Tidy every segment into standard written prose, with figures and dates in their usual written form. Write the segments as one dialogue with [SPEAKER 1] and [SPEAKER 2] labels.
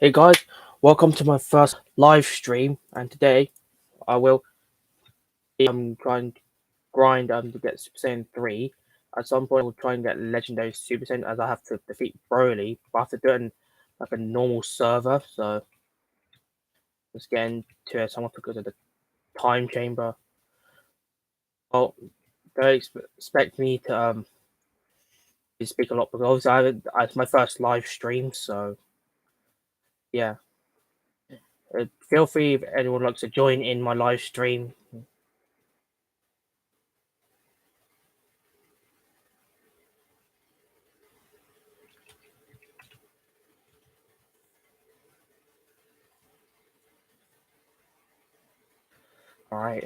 [SPEAKER 1] Hey guys, welcome to my first live stream, and today I will try and grind to get Super Saiyan 3. At some point, I will try and get Legendary Super Saiyan as I have to defeat Broly, but I have to do it in like a normal server. So let's get into it. Someone to go to the time chamber. Well, don't expect me to speak a lot because obviously it's my first live stream. So yeah, feel free if anyone likes to join in my live stream. All right.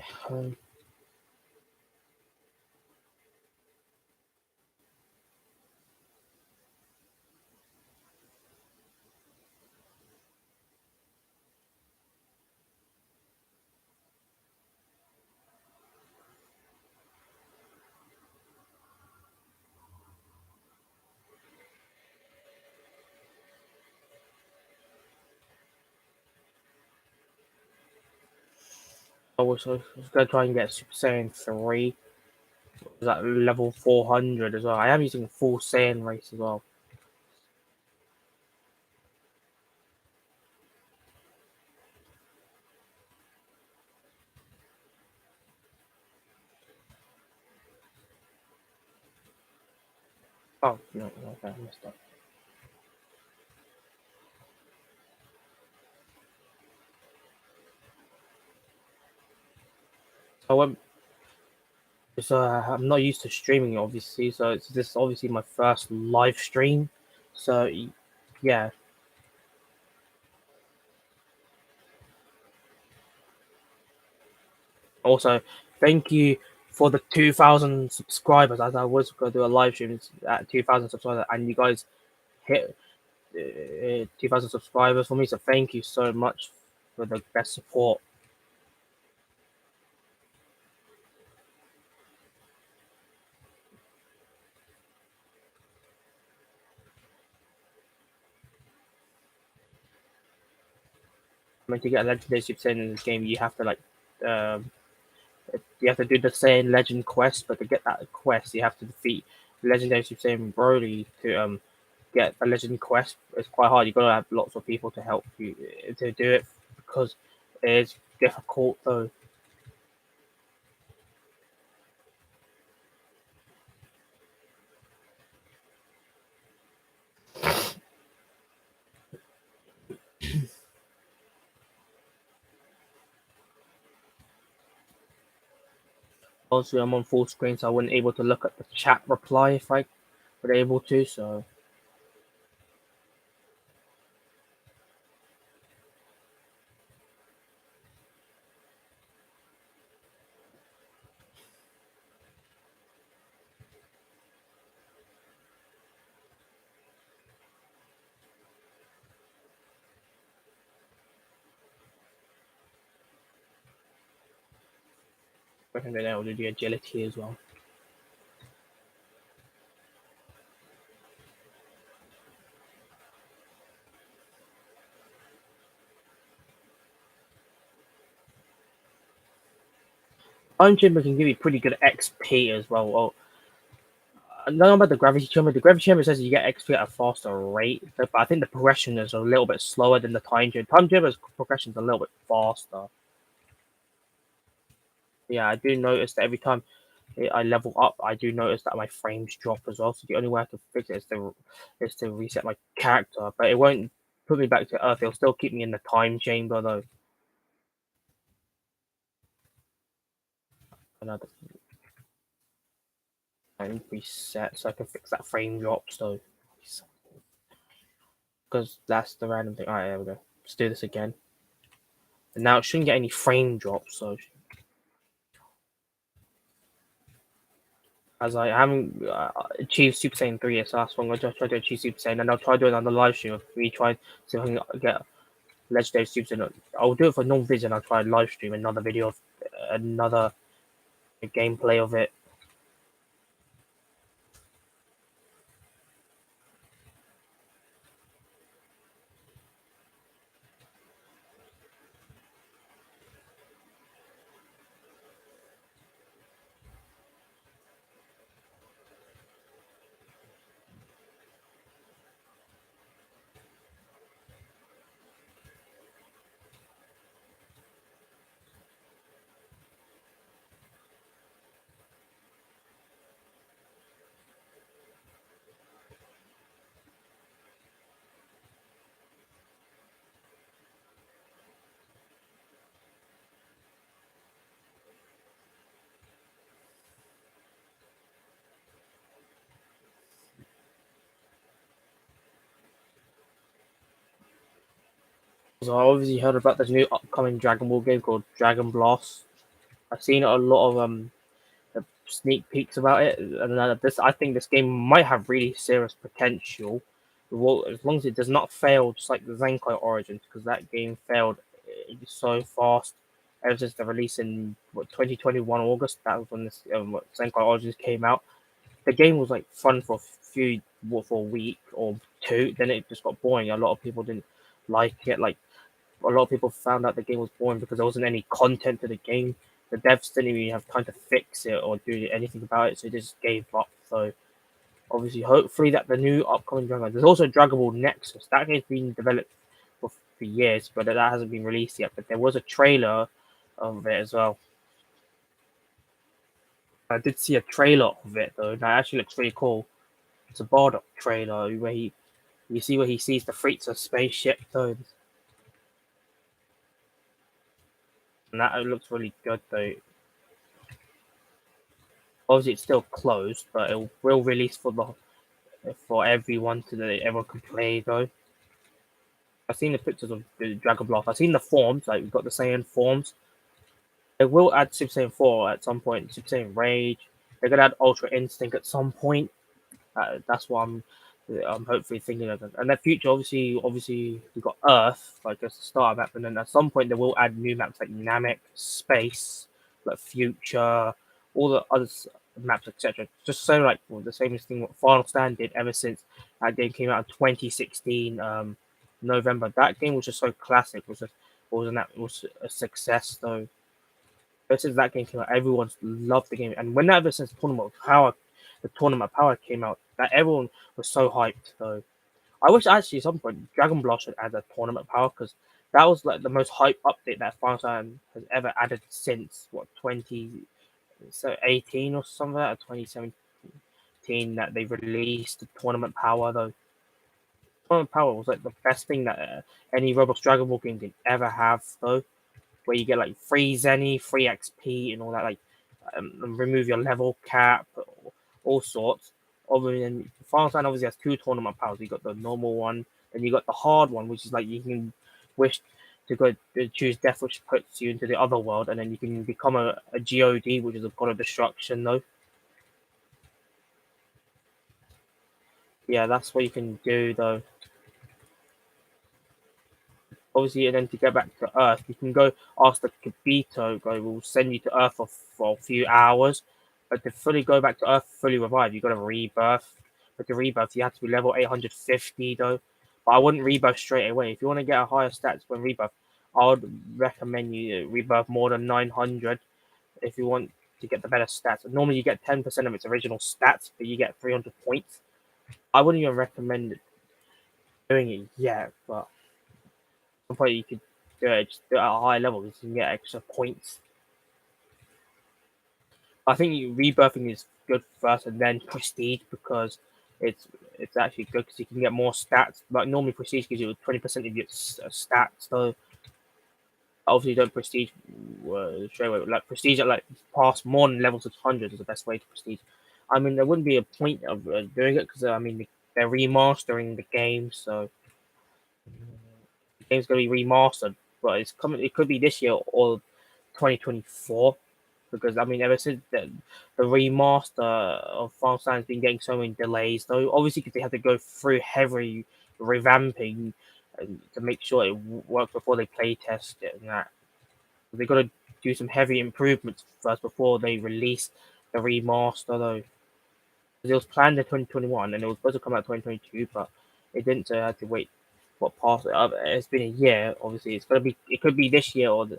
[SPEAKER 1] I was gonna try and get Super Saiyan 3. Is at level 400 as well. I am using full Saiyan race as well. Oh, no, okay, I messed up. I went, I'm not used to streaming, obviously, so this is obviously my first live stream. So, yeah. Also, thank you for the 2,000 subscribers, as I was going to do a live stream at 2,000 subscribers, and you guys hit 2,000 subscribers for me, so thank you so much for the best support. I mean, to get a legendary Super Saiyan in this game, you have to um, you have to do the Saiyan Legend quest, but to get that quest, you have to defeat Legendary Super Saiyan Broly to get a Legend quest. It's quite hard. You've got to have lots of people to help you to do it because it's difficult though. Also, I'm on full screen, so I wasn't able to look at the chat reply if I were able to. So I can be able to do the agility as well. Time Chamber can give you pretty good XP as well. Well, I don't know about the gravity chamber. The gravity chamber says you get XP at a faster rate, but I think the progression is a little bit slower than the time chamber. Time chamber's progression is a little bit faster. Yeah, I do notice that every time I level up, I do notice that my frames drop as well. So the only way I can fix it is to reset my character, but it won't put me back to Earth. It'll still keep me in the time chamber though. Another time reset so I can fix that frame drop. So because that's the random thing. All right, there we go. Let's do this again. And now it shouldn't get any frame drops. So as I haven't achieved Super Saiyan 3 yet, so that's what I'm going to try to achieve Super Saiyan, and I'll try doing it on the live stream. If we try see if I can get Legendary Super Saiyan. I'll do it for non vision. I'll try live stream another video of another gameplay of it. So I obviously heard about this new upcoming Dragon Ball game called Dragon Blast. I've seen a lot of sneak peeks about it, and this I think this game might have really serious potential. Well, as long as it does not fail, just like the Zenkai Origins, because that game failed so fast. Ever since the release in 2021 August, that was when this Zenkai Origins came out. The game was like fun for for a week or two. Then it just got boring. A lot of people didn't like it. Like a lot of people found out the game was boring because there wasn't any content to the game. The devs didn't even have time to fix it or do anything about it, so they just gave up. So obviously, hopefully, that the new upcoming Dragon. There's also Dragon Ball Nexus that game's been developed for years, but that hasn't been released yet. But there was a trailer of it as well. I did see a trailer of it though. That actually looks pretty cool. It's a Bardock trailer where you see where he sees the Frieza spaceship though, and that looks really good though. Obviously, it's still closed, but it will release for everyone so that everyone can play though. I've seen the pictures of the Dragon Blast. I've seen the forms, like we've got the Saiyan forms. They will add Super Saiyan 4 at some point, Super Saiyan Rage. They're gonna add Ultra Instinct at some point. That's what I'm hopefully thinking of. And the future, obviously, we've got Earth, like as the starter map, and then at some point they will add new maps like Namek, Space, like Future, all the other maps, etc. Just so like well, the same thing what Final Stand did ever since that game came out in 2016 November. That game was just so classic. It was a success though. Ever since that game came out, everyone's loved the game. And when ever since the Tournament of Power came out, that everyone was so hyped. So I wish actually at some point Dragon Blast should add a Tournament of Power because that was like the most hype update that Final Fantasy has ever added since what 2018 or something like that, 2017 that they released the Tournament Power though. Tournament Power was like the best thing that any Roblox Dragon Ball game can ever have though, where you get like free Zenny, free XP, and all that. Like remove your level cap, all sorts. Other than Final Fantasy obviously has two tournament powers. You got the normal one, and you got the hard one, which is like you can wish to go to choose death, which puts you into the other world, and then you can become a God, which is a god of destruction. Though, yeah, that's what you can do. Though, obviously, and then to get back to Earth, you can go ask the Kibito guy. Will send you to Earth for a few hours, but to fully go back to Earth, fully revive, you got to rebirth. But to rebirth, you have to be level 850 though. But I wouldn't rebirth straight away. If you want to get a higher stats when rebirth, I would recommend you rebirth more than 900 if you want to get the better stats. Normally, you get 10% of its original stats, but you get 300 points. I wouldn't even recommend doing it yet, but some point you could just do it at a higher level because you can get extra points. I think rebirthing is good first and then prestige because it's actually good because you can get more stats. Like normally prestige gives you 20% of your stats, so obviously don't prestige straight away. Like prestige at like past more than level 600 is the best way to prestige. I mean, there wouldn't be a point of doing it because I mean they're remastering the game, so the game's going to be remastered. But it's coming. It could be this year or 2024 because I mean, ever since the remaster of Final Fantasy has been getting so many delays, though obviously because they had to go through heavy revamping to make sure it works before they play test it and that. They got to do some heavy improvements first before they release the remaster, though. It was planned in 2021 and it was supposed to come out 2022, but it didn't, so I had to wait. What past it? It's been a year. Obviously, it's gonna be. It could be this year or the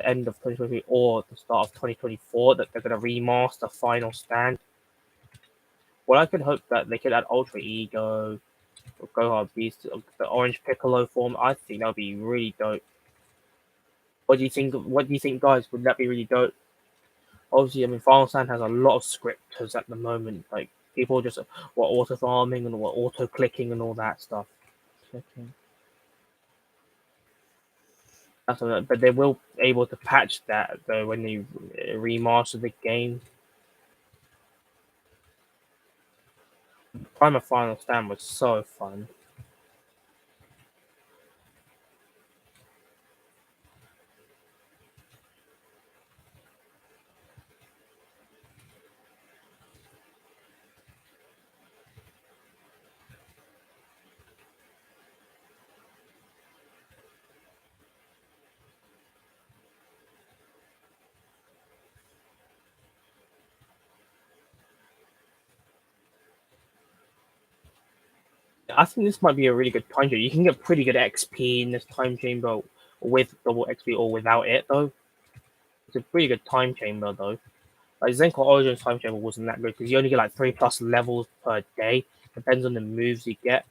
[SPEAKER 1] end of 2023 or the start of 2024 that they're going to remaster Final Stand. Well, I could hope that they could add Ultra Ego, or Gohan Beast, the Orange Piccolo form. I think that would be really dope. What do you think? What do you think, guys? Would that be really dope? Obviously, I mean, Final Stand has a lot of scripters at the moment. Like people just what auto farming and what auto clicking and all that stuff. Clicking. That's what, but they will able to patch that though when they remaster the game. Prime of Final Stand was so fun. I think this might be a really good time chamber. You can get pretty good XP in this time chamber with double XP or without it though. It's a pretty good time chamber though. Like Zenko Origin's time chamber wasn't that good because you only get like 3+ levels per day. Depends on the moves you get.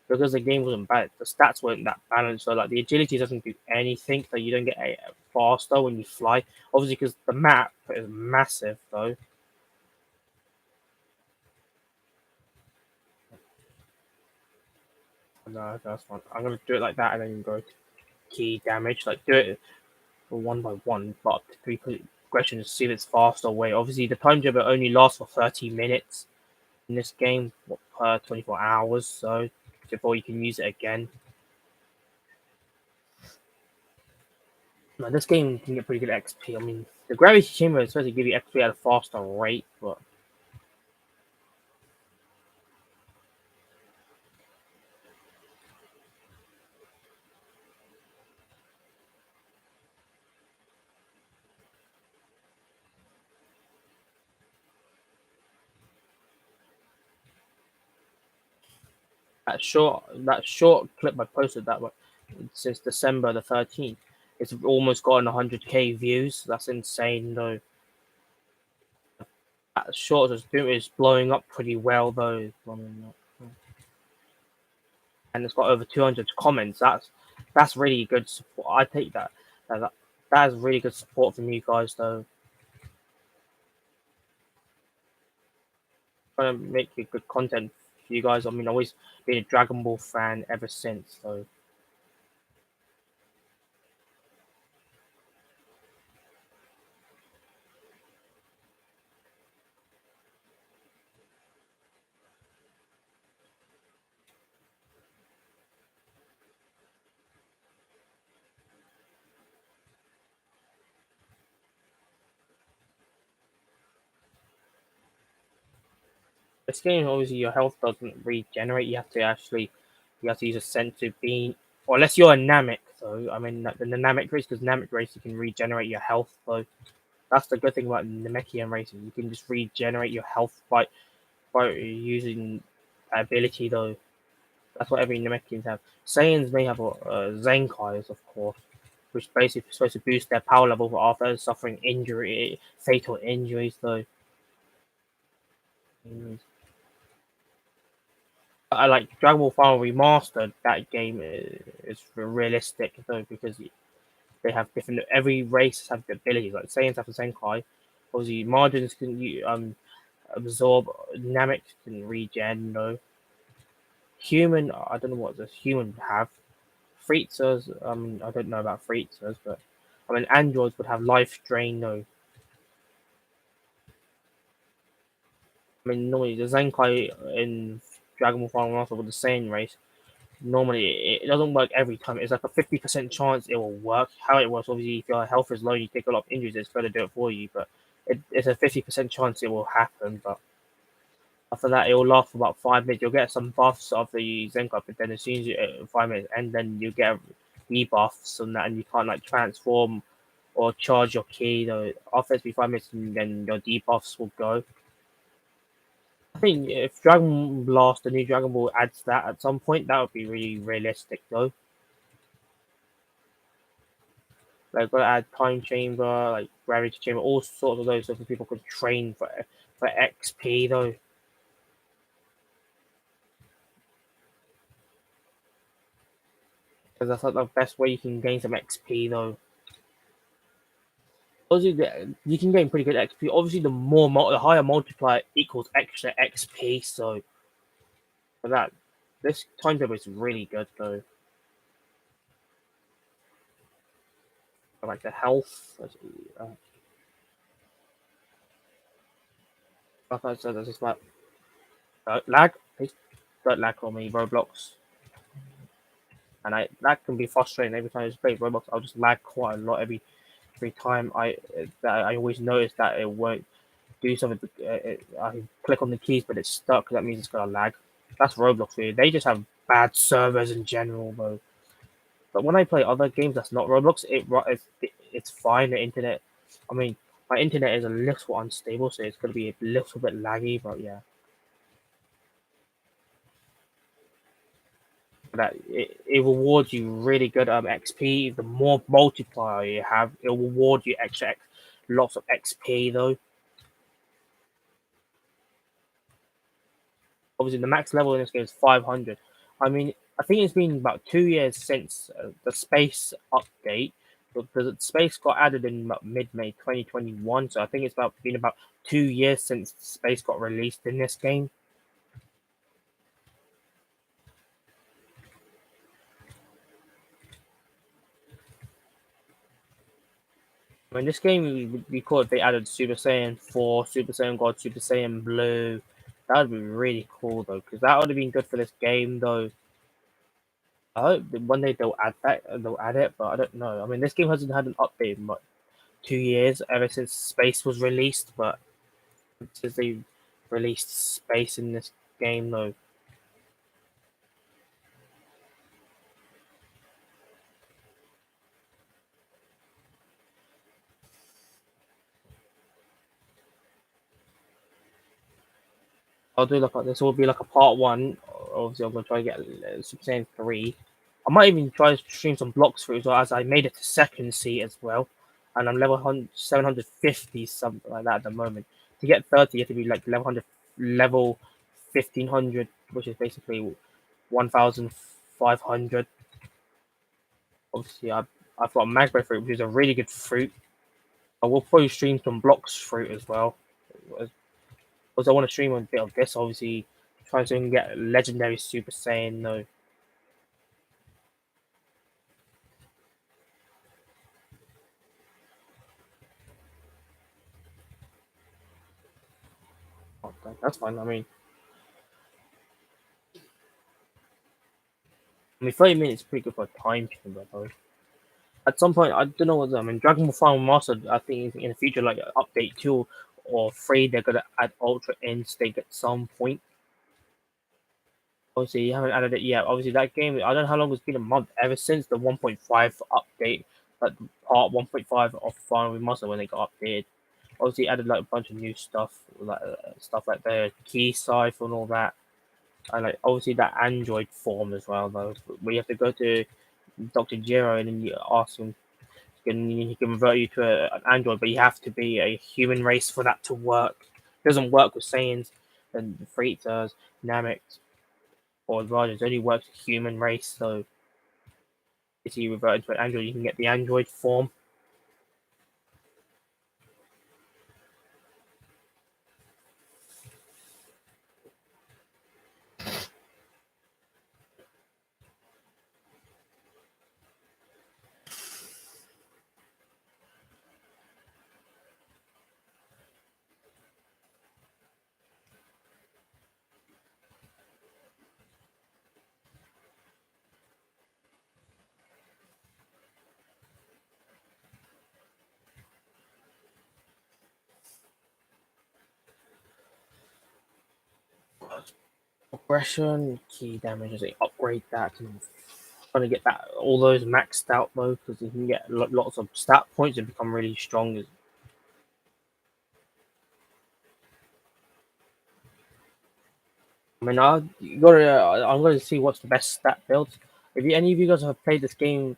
[SPEAKER 1] Because the game wasn't bad, the stats weren't that balanced. So like the agility doesn't do anything, so you don't get faster when you fly. Obviously, because the map is massive though. No, that's fine. I'm gonna do it like that and then go to key damage. Like do it one by one, but up to three questions to see if it's fast or way. Obviously, the time jumper only lasts for 30 minutes in this game per 24 hours, so before you can use it again. Now, this game can get pretty good XP. I mean, the gravity chamber is supposed to give you XP at a faster rate, but that short clip I posted that one since December the 13th. It's almost gotten 100k views. That's insane though. That short is blowing up pretty well though. And it's got over 200 comments. That's really good support. I take that. That is really good support from you guys though. Trying to make you good content for you guys. I mean, I've always been a Dragon Ball fan ever since. So this game, obviously, your health doesn't regenerate. You have to use a sensory beam, or unless you're a Namek. So I mean, the Namek race, because Namek race you can regenerate your health. So that's the good thing about Namekian racing. You can just regenerate your health by using ability though. That's what every Namekians have. Saiyans may have Zenkais, of course, which basically is supposed to boost their power level after suffering fatal injuries though. Mm. I like Dragon Ball Final Remastered. That game is realistic though because they have different. Every race has the abilities. Like Saiyans have the Zenkai. Obviously, Margins can absorb. Namek can regen. No human. I don't know what the human would have. Frieza's. I don't know about Frieza's, but I mean androids would have life drain. No, I mean normally the Zenkai in Dragon Ball Final Remastered with the Saiyan race normally it doesn't work every time. It's like a 50% chance it will work. How it works, obviously, if your health is low, you take a lot of injuries, it's going to do it for you. But it's a 50% chance it will happen. But after that, it will last for about 5 minutes. You'll get some buffs of the Zenka, but then as soon as you 5 minutes, and then you get debuffs on that, and you can't like transform or charge your key. Though after it's been 5 minutes, and then your debuffs will go. I think if Dragon Blast, the new Dragon Ball, adds that at some point, that would be really realistic, though. Like, gotta add time chamber, like gravity chamber, all sorts of those so people could train for XP though. Because that's like the best way you can gain some XP though. Obviously, you can gain pretty good XP. Obviously, the higher multiplier equals extra XP. So for that, this time chamber is really good though. I like the health. Like I said, there's just like lag. Please don't lag on me, Roblox. And that can be frustrating every time I play Roblox. I'll just lag quite a lot every time I always notice that it won't do something. I click on the keys, but it's stuck. That means it's gonna lag. That's Roblox for you. They just have bad servers in general, though. But when I play other games that's not Roblox, it's fine. The internet, I mean, my internet is a little unstable, so it's gonna be a little bit laggy. But yeah, that it rewards you really good XP. The more multiplier you have, it will reward you lots of XP though. Obviously, the max level in this game is 500. I mean, I think it's been about 2 years since the space update. The space got added in mid May 2021, so I think it's been about 2 years since space got released in this game. I mean, this game would be cool if they added Super Saiyan 4, Super Saiyan God, Super Saiyan Blue. That would be really cool though, because that would have been good for this game though. I hope that one day they'll add it, but I don't know. I mean, this game hasn't had an update in 2 years ever since Space was released, but since they released Space in this game though, I'll do like this will be like a part one. Obviously, I'm gonna try to get Super Saiyan 3. I might even try to stream some blocks through as well, as I made it to second seat as well, and I'm level 750 something like that at the moment. To get 30, you have to be like level 1500, which is basically 1500. Obviously, I've got a magma fruit, which is a really good fruit. I will probably stream some blocks fruit as well, because I want to stream a bit of this. Obviously, trying to get legendary Super Saiyan. No, that's fine. I mean, 30 minutes is pretty good for a time chamber, though. At some point, I don't know what I mean. Dragon Ball Final Master, I think in the future, like update 2 or 3, they're gonna add Ultra Instinct at some point. Obviously, you haven't added it yet. Obviously, that game, I don't know how long it's been a month, ever since the 1.5 update, like part 1.5 of Final Master when they got updated. Obviously, added like a bunch of new stuff, stuff like the key cipher and all that. And like obviously that Android form as well, though, where you have to go to Dr. Jiro and then you ask him, and he can convert you to an android, but you have to be a human race for that to work. It doesn't work with Saiyans and Fritas, Nameks, or Rogers. It only works with human race. So if you revert into an android, you can get the android form. Aggression, key damage, they upgrade that and trying to get that all those maxed out though, because you can get lots of stat points and become really strong. I mean, I'm going to see what's the best stat builds. If any of you guys have played this game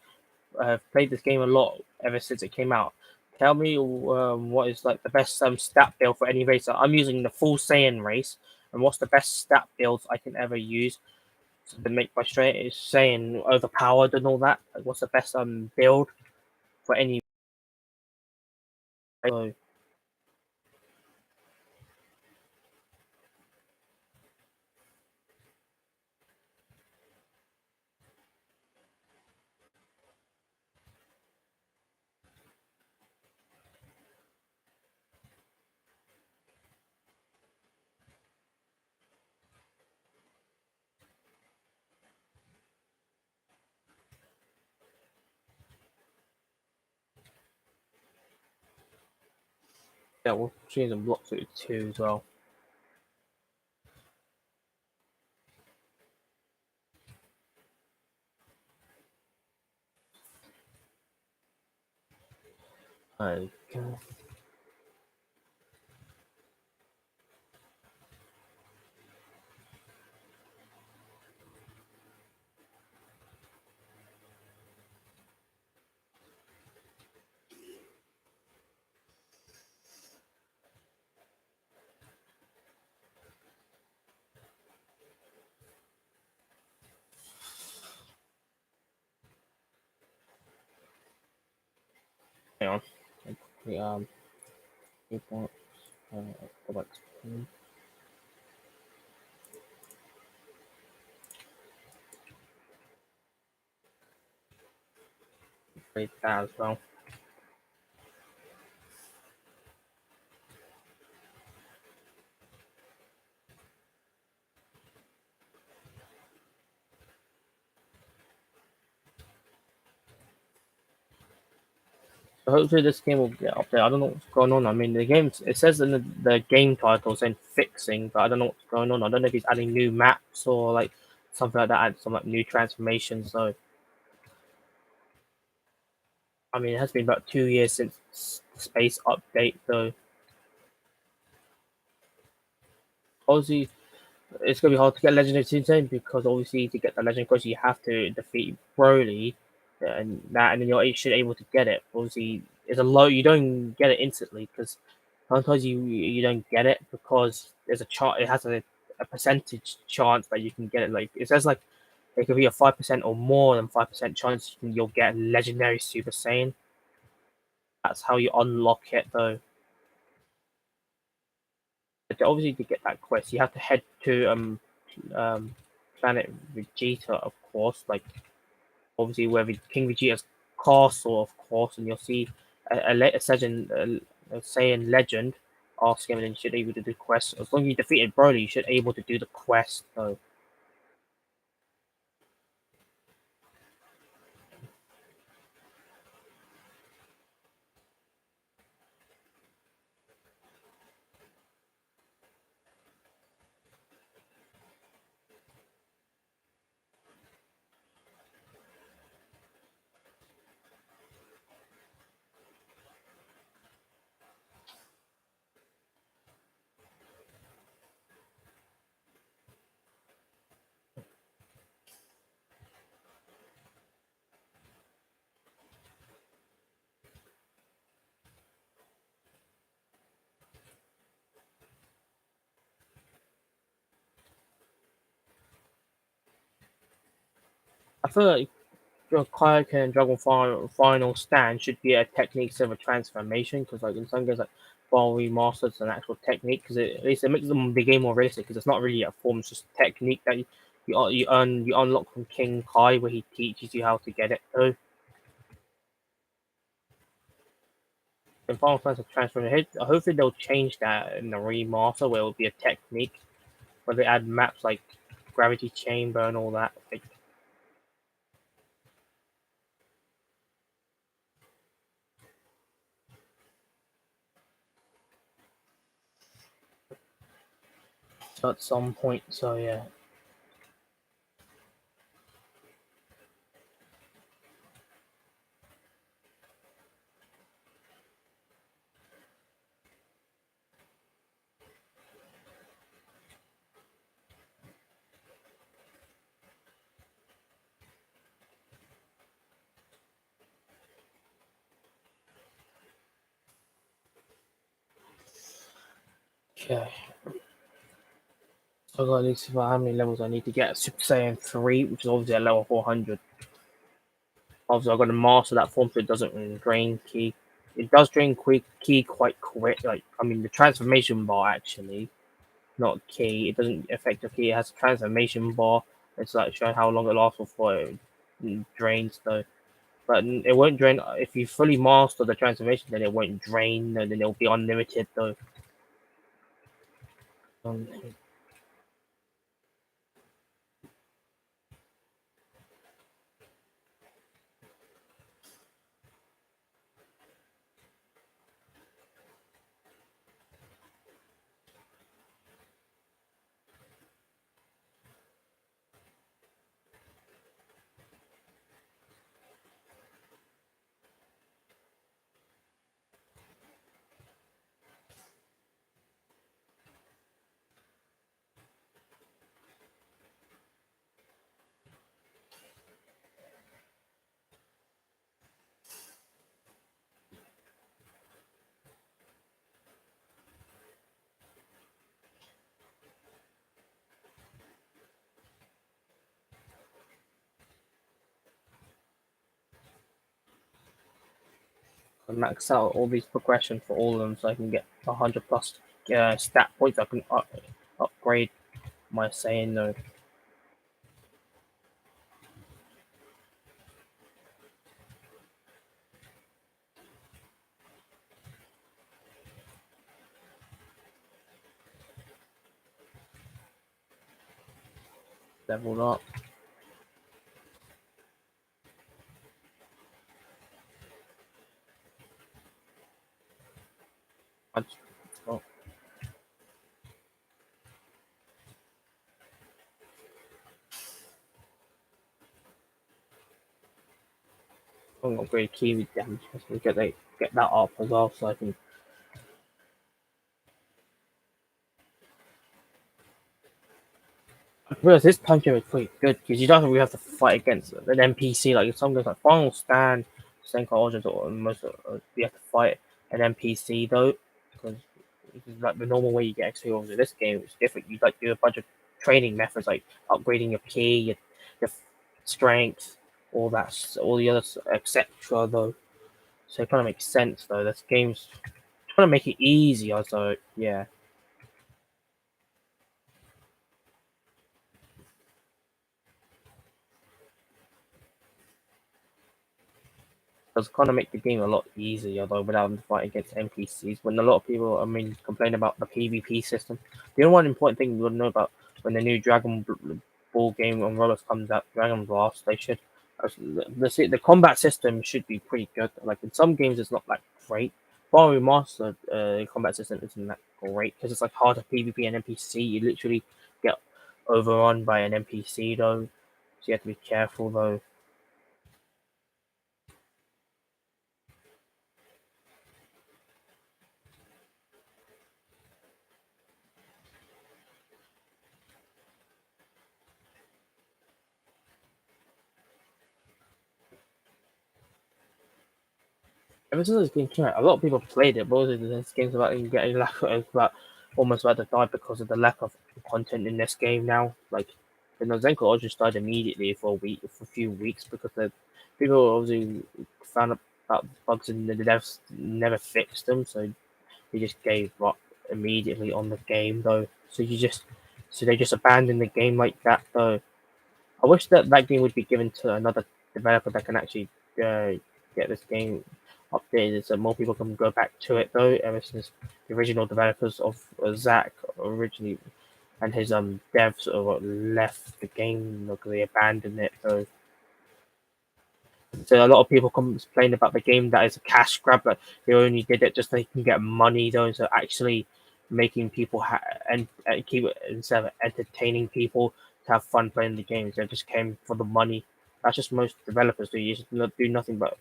[SPEAKER 1] a lot ever since it came out, tell me what is like the best stat build for any racer. I'm using the full Saiyan race, and what's the best stat builds I can ever use to make my straight Saiyan overpowered and all that. Like, what's the best build for any? So, yeah, we'll change some blocks to 2 as well. Okay. Hang on. The, people, go back to 3,000 as well. So hopefully this game will get up there. I don't know what's going on. I mean, the game, it says in the game title saying fixing, but I don't know what's going on. I don't know if he's adding new maps or like something like that, add some like new transformations. So I mean, it has been about 2 years since the space update. So obviously, it's gonna be hard to get legendary today because obviously to get the legendary quest you have to defeat Broly, and then you're should able to get it. Obviously, it's a low. You don't get it instantly because sometimes you don't get it because there's a chart. It has a percentage chance that you can get it. Like it says, like it could be a 5% or more than 5% chance you'll get legendary Super Saiyan. That's how you unlock it, though. But obviously, to get that quest, you have to head to um planet Vegeta, of course. Like obviously, where King Vegeta's castle, of course, and you'll see a Saiyan legend. Ask him, and then you should be able to do quests. As long as you defeated Broly, you should be able to do the quest. So I feel like your Kaioken and Dragon Final Stand should be a technique instead of a transformation because, like, in some games, like Ball Remastered, it's an actual technique because at least it makes the game more realistic because it's not really a form, it's just technique that you unlock from King Kai where he teaches you how to get it through. In Final Fantasy Transformation, hopefully they'll change that in the remaster where it'll be a technique where they add maps like Gravity Chamber and all that. Like, so at some point, so yeah. Okay. So I got at least about how many levels I need to get Super Saiyan 3, which is obviously at level 400. Obviously, I've got to master that form so it doesn't drain key. It does drain key quite quick. Like, I mean, the transformation bar actually, not key. It doesn't affect the key. It has a transformation bar. It's like showing how long it lasts before it drains, though. But it won't drain if you fully master the transformation. Then it won't drain. And then it'll be unlimited, though. Um, I max out all these progression for all of them so I can get 100 plus stat points. I can upgrade my Saiyan no level up. I just, oh, I'm gonna upgrade Kiwi damage. So get that up as well so I can. Whereas this time is pretty good because you don't really have to fight against an NPC like some games like Final Stand, Senko Origins, or most you have to fight an NPC though because this is like the normal way you get XP over this game. It's different. You like do a bunch of training methods like upgrading your key, your strength, all the others, etc. Though, so it kind of makes sense though. This game's trying to make it easier. So yeah. Does kind of make the game a lot easier though without having to fight against NPCs. When a lot of people, I mean, complain about the PvP system, the only one important thing you would know about when the new Ball game on Roblox comes out, Dragon Blast, they should the combat system should be pretty good. Like in some games, it's not that great. Bar Remastered combat system isn't that great because it's like harder PvP and NPC. You literally get overrun by an NPC though, so you have to be careful though. Ever since this game came out, a lot of people played it, but also this game's about getting lack of about almost about to die because of the lack of content in this game now. Like the Nozenko just died immediately for a week, for a few weeks because the people obviously found out about bugs and the devs never fixed them, so they just gave up immediately on the game though. So they just abandoned the game like that though. I wish that that game would be given to another developer that can actually uh, get this game updated so more people can go back to it though. Ever since the original developers of Zach originally and his devs sort of left the game because they abandoned it though. So a lot of people complain about the game that is a cash grab, but they only did it just so they can get money though. So actually making people and keep it instead of entertaining people to have fun playing the games, they just came for the money. That's just most developers do. You just do nothing but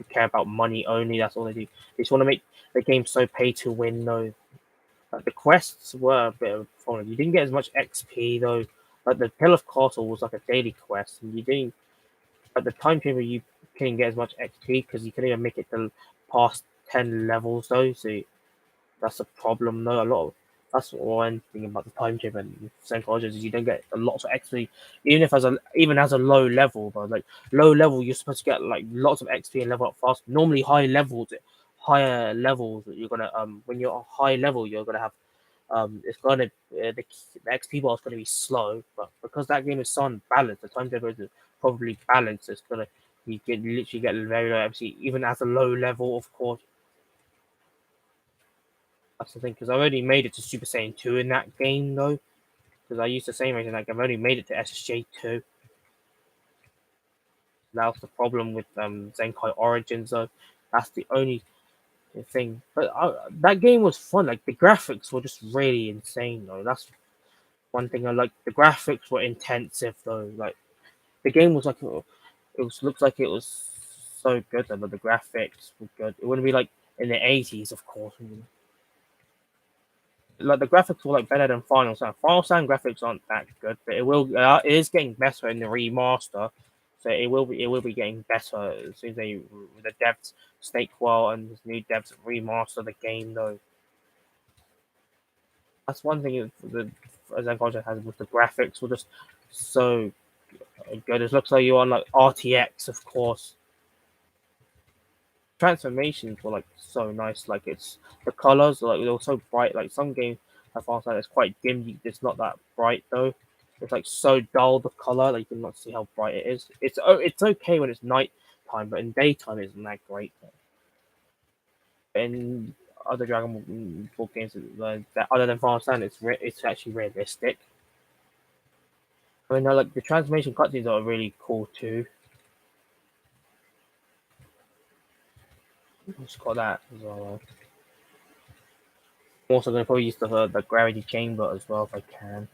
[SPEAKER 1] care about money only. That's all they do. They just want to make the game so pay to win though. Like the quests were a bit of fun. You didn't get as much XP though. Like the Pill of Castle was like a daily quest, and you didn't at the time chamber you couldn't get as much XP because you couldn't even make it to past 10 levels though. So that's a problem though. A lot of that's one thing about the time chamber and St. Colleges is you don't get a lot of XP, even as a low level. But like low level, you're supposed to get like lots of XP and level up fast. Normally higher levels, you're gonna when you're a high level, you're gonna have it's gonna the XP bar is gonna be slow, but because that game is so unbalanced, the time table is probably balanced. It's gonna you can literally get very low XP even at a low level. Of course, that's the thing because I already made it to Super Saiyan 2 in that game though. Because I used the same rating, like I've only made it to SSJ 2. That was the problem with Zenkai Origins though. That's the only thing. But that game was fun. Like the graphics were just really insane though. That's one thing I like. The graphics were intensive though. Like the game was like it was looks like it was so good though, but the graphics were good. It wouldn't be like in the 80s, of course. Like the graphics were like better than Final Sound. Final Sound graphics aren't that good, but it is getting better in the remaster. So it will be getting better as soon as the devs stake well and the new devs remaster the game though. That's one thing the Zen Project has with the graphics were just so good. It looks like you're on like RTX, of course. transformations were like so nice. Like it's the colors, like they were so bright. Like some games I found out it's quite dim. It's not that bright though. It's like so dull the color, like you cannot see how bright it is. It's okay when it's night time, but in daytime it isn't that great. In other Dragon Ball games that other than Final Stand, it's actually realistic. I mean, like the transformation cutscenes are really cool too. Let's call that as well. I'm also gonna probably use the gravity chamber as well if I can.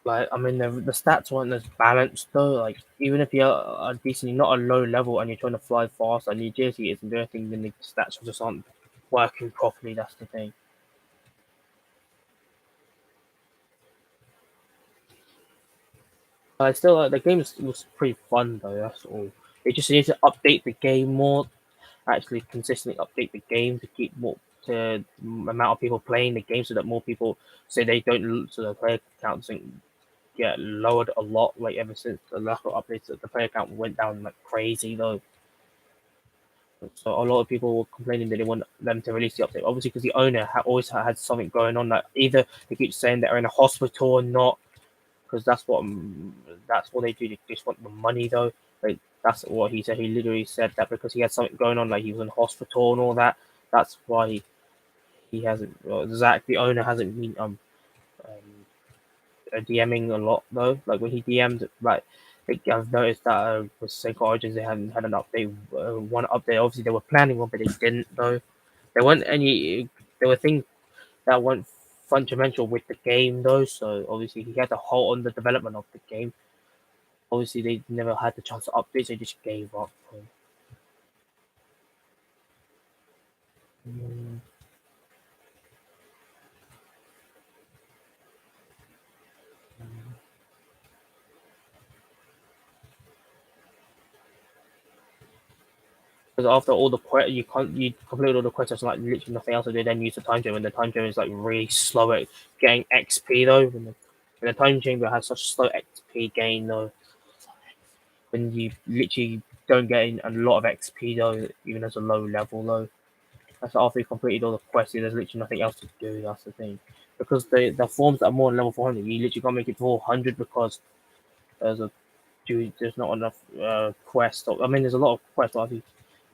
[SPEAKER 1] Like, I mean, the stats weren't as balanced though. Like, even if you're decently not a low level and you're trying to fly fast and your agility isn't doing anything, then the stats just aren't working properly. That's the thing. Still, the game was pretty fun though. That's all. They just need to update the game more. Actually, consistently update the game to keep more to the amount of people playing the game, so that more people say they don't. So the player count doesn't get lowered a lot. Like ever since the lack of updates, the player count went down like crazy though. So a lot of people were complaining that they want them to release the update. Obviously, because the owner always had something going on. Like either they keep saying they're in a hospital or not, because that's what they do. They just want the money though. Like that's what he said. He literally said that because he had something going on, like he was in hospital and all that. That's why he hasn't. Well, Zach, the owner, hasn't been DMing a lot though. Like when he DM'd, like I've noticed that with Sync Origins they hadn't had an update. One update, obviously they were planning one, but they didn't though. There weren't any. There were things that weren't fundamental with the game though. So obviously he had to halt on the development of the game. Obviously they never had the chance to update. They just gave up. Mm. Because after all the you complete all the quests, there's like literally nothing else to do. Then use the time chamber, and the time chamber is like really slow at getting XP though. When the time chamber has such slow XP gain though, when you literally don't get a lot of XP though, even as a low level though. That's after you completed all the quests. There's literally nothing else to do. That's the thing. Because the forms that are more than level 400, you literally can't make it 400 because there's a there's not enough quests. I mean, there's a lot of quests. Obviously.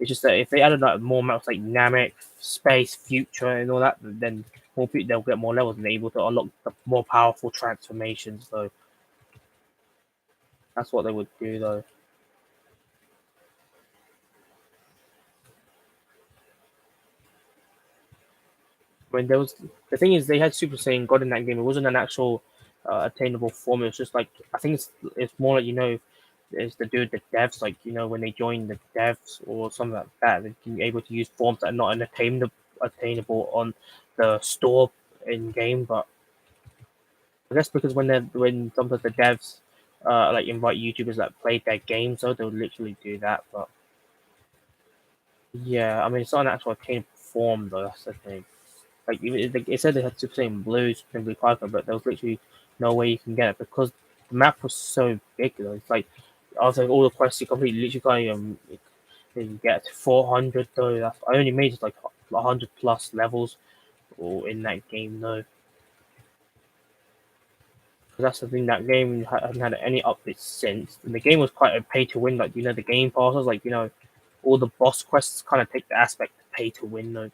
[SPEAKER 1] It's just that if they added like more maps like Namek, Space, Future, and all that, then more people they'll get more levels and they're able to unlock the more powerful transformations. So that's what they would do, though. When there was the thing is, they had Super Saiyan God in that game. It wasn't an actual attainable form. It was just like I think it's more like it's the dude the devs like when they join the devs or something like that, they can be able to use forms that are not attainable on the store in game. But I guess because when sometimes the devs like invite YouTubers that played their games, so they'll literally do that. But yeah, I mean it's not an actual attainable form though. That's the thing. Like even it said they had Super Saiyan Blue, Super Saiyan Blue Piper, but there was literally no way you can get it because the map was so big. It's like after all the quests you complete, you literally can't even get to 400 though. I only made it like 100 plus levels or in that game though. 'Cause that's the thing. That game hasn't had any updates since, and the game was quite a pay to win. Like the game passes, like all the boss quests kind of take the aspect of pay to win though.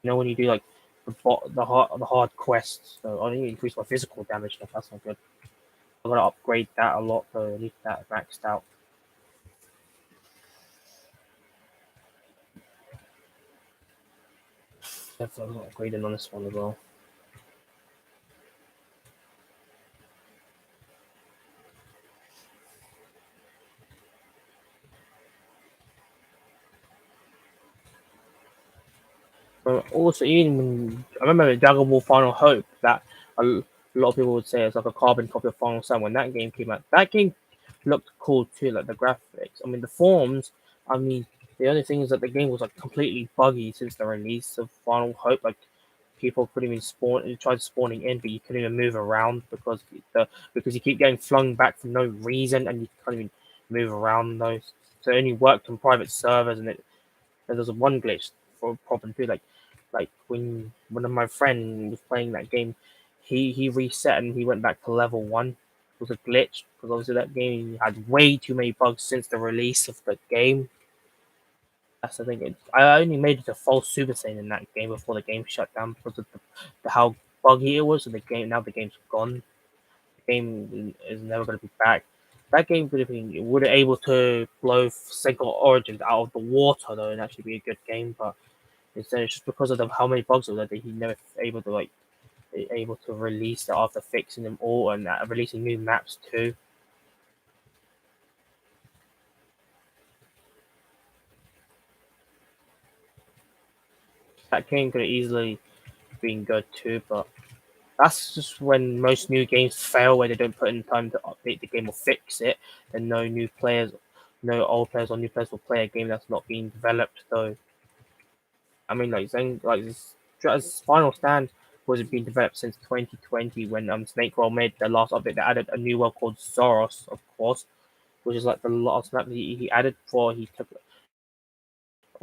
[SPEAKER 1] When you do like the hard quests, so I need to increase my physical damage. That's not good. I'm gonna upgrade that a lot though. I need that maxed out. Definitely I'm upgrading on this one as well. But also, even I remember Dragon Ball Final Hope that lot of people would say it's like a carbon copy of Final Sun when that game came out. That game looked cool too, like the graphics. I mean, the forms. The only thing is that the game was like completely buggy since the release of Final Hope. Like people couldn't even spawn. You tried spawning in, but you couldn't even move around because you keep getting flung back for no reason, and you can't even move around those. So it only worked on private servers, and there's one glitch for a problem too. Like when one of my friends was playing that game, he reset and he went back to level one. It was a glitch because obviously that game had way too many bugs since the release of the game. That's the thing. I only made it to full Super Saiyan in that game before the game shut down because of how buggy it was. And the game now the game's gone. The game is never going to be back. That game would have able to blow Single Origins out of the water though, and actually be a good game. But instead, it's just because of how many bugs were there that he never able to able to release it after fixing them all and releasing new maps too. That game could have easily been good too, but that's just when most new games fail, where they don't put in time to update the game or fix it. Then no old players or new players will play a game that's not being developed. Though I mean, like saying like this Final Stand was being developed since 2020 when Snake Roll made the last update that added a new world called Zoros, of course, which is like the last map that he added before he took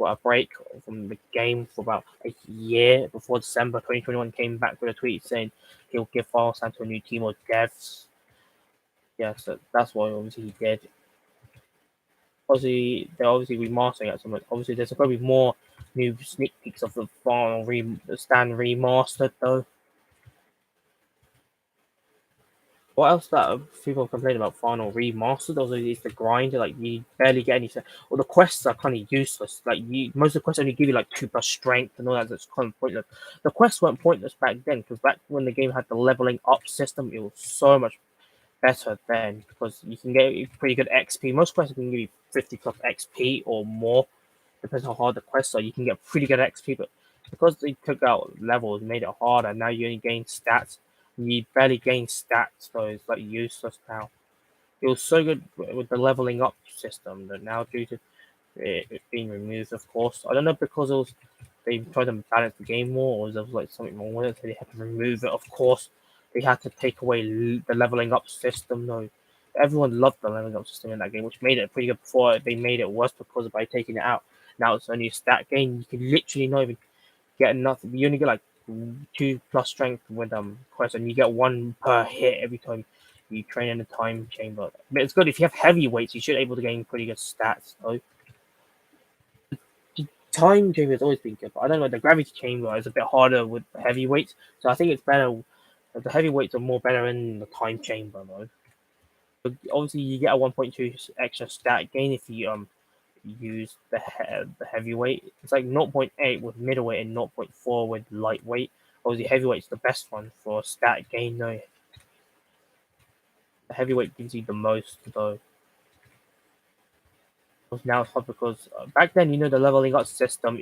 [SPEAKER 1] a break from the game for about a year before December 2021 came back with a tweet saying he'll give Final Stand to a new team of devs. Yeah, so that's what obviously he did. Obviously, they're obviously remastering it so much. Obviously, there's going to be more new sneak peeks of the final Stand remastered though. What else that people complain about Final Remastered? Also, is the grind. Like you barely get any. Well, the quests are kind of useless. Like most of the quests only give you like 2+ strength and all that. That's kind of pointless. The quests weren't pointless back then because back when the game had the leveling up system, it was so much better then because you can get pretty good XP. Most quests can give you 50+ XP or more, depends how hard the quests are. You can get pretty good XP, but because they took out levels, made it harder. Now you only gain stats. You barely gain stats, so it's like useless now. It was so good with the leveling up system that now due to it being removed, of course, I don't know because it was they tried to balance the game more, or was there like something wrong with it, so they had to remove it. Of course, they had to take away the leveling up system. No, everyone loved the leveling up system in that game, which made it pretty good before they made it worse because by taking it out. Now it's only a stat game. You can literally not even get nothing. You only get like 2+ strength with quest, and you get one per hit every time you train in the time chamber. But it's good if you have heavyweights. You should be able to gain pretty good stats. So the time chamber has always been good, but I don't know. The gravity chamber is a bit harder with the heavyweights, so I think it's better. The heavyweights are more better in the time chamber though. But obviously, you get a 1.2 extra stat gain if you use the heavyweight. It's like zero point 0.8 with middleweight and zero point 0.4 with lightweight. Obviously, heavyweight's the best one for stat gain though. The heavyweight gives you the most though. Now it's hard because back then, the leveling up system.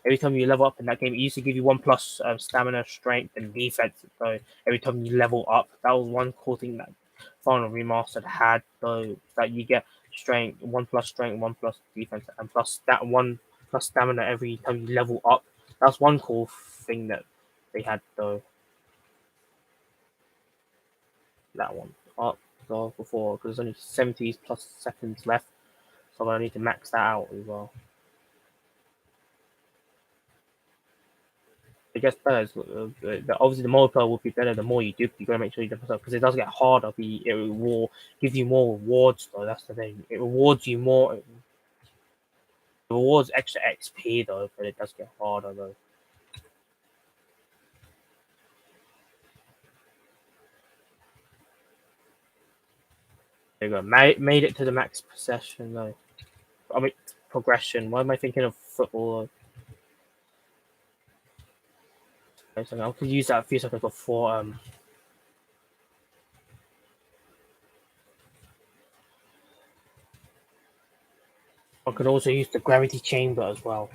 [SPEAKER 1] Every time you level up in that game, it used to give you 1+ stamina, strength, and defense. So every time you level up, that was one cool thing that Final Remastered had. Though that you get strength, 1+ strength, 1+ defense, and plus that 1+ stamina every time you level up. That's one cool thing that they had though. That one up so before because there's only 70+ seconds left, so I need to max that out as well. It gets better. Obviously, the multiplayer will be better the more you do. You gotta make sure you do stuff because it does get harder. It will give you more rewards though. That's the thing. It rewards you more. It rewards extra XP though, but it does get harder though. There you go. Made it to the max possession though. I mean progression. Why am I thinking of football? I could use that a few seconds before. I could also use the gravity chamber as well.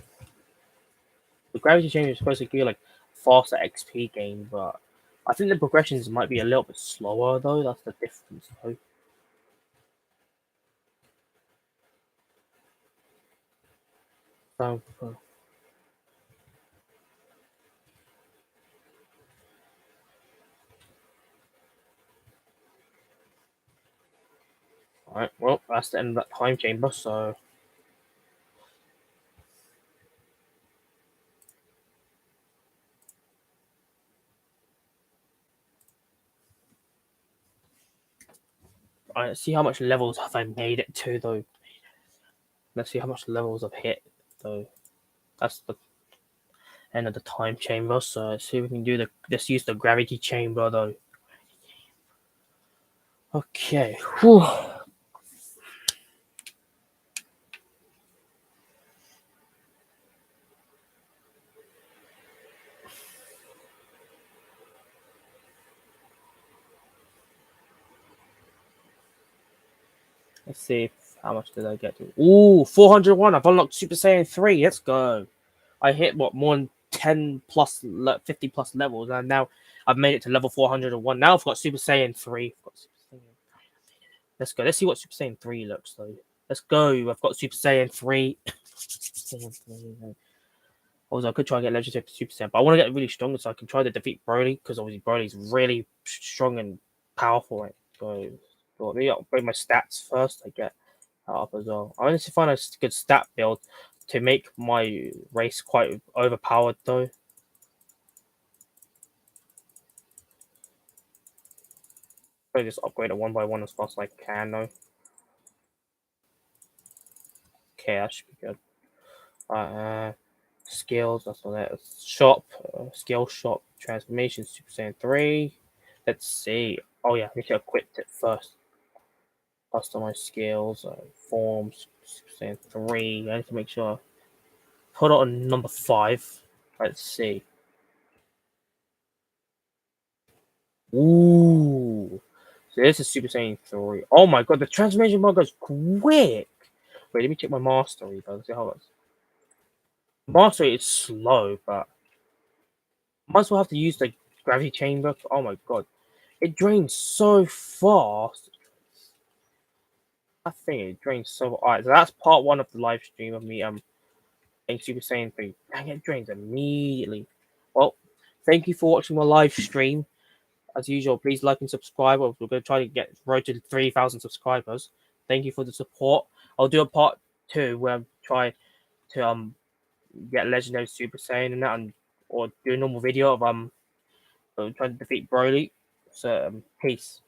[SPEAKER 1] The gravity chamber is supposed to give you like faster XP gain, but I think the progressions might be a little bit slower though. That's the difference though. So Alright, well, that's the end of that time chamber, so let's see how much levels have I made it to though. Let's see how much levels I've hit though. That's the end of the time chamber, so let's see if we can do let's use the gravity chamber though. Okay. Whew. Let's see how much did I get to. Ooh, 401. I've unlocked Super Saiyan 3. Let's go. I hit what, more than 10 plus 50 plus levels, and now I've made it to level 401. Now I've got Super Saiyan 3. Let's go. Let's see what Super Saiyan 3 looks like. Let's go. I've got Super Saiyan 3. Also, I could try and get legendary Super Saiyan, but I want to get really strong so I can try to defeat Broly, because obviously Broly's really strong and powerful. Right? So maybe I'll upgrade my stats first. I get that up as well. I need to find a good stat build to make my race quite overpowered, though. Probably just upgrade it one by one as fast as I can, though. Okay, that should be good. Skills, that's all that. Shop, skill shop, transformation, Super Saiyan 3. Let's see. Oh, yeah, we should equip it first. Customize skills, forms, Super Saiyan 3. I need to make sure. Put it on number 5. Let's see. Ooh. So this is Super Saiyan 3. Oh my god, the transformation mode goes quick. Wait, let me check my mastery though. See how it's. Mastery is slow, but might as well have to use the gravity chamber. Oh my god. It drains so fast. I think it drains so. Alright, so that's part one of the live stream of me in Super Saiyan 3. Dang, it drains immediately. Well, thank you for watching my live stream. As usual, please like and subscribe. We're going to try to get road to 3,000 subscribers. Thank you for the support. I'll do a part 2 where I try to get legendary Super Saiyan and that, or do a normal video of trying to defeat Broly. So peace.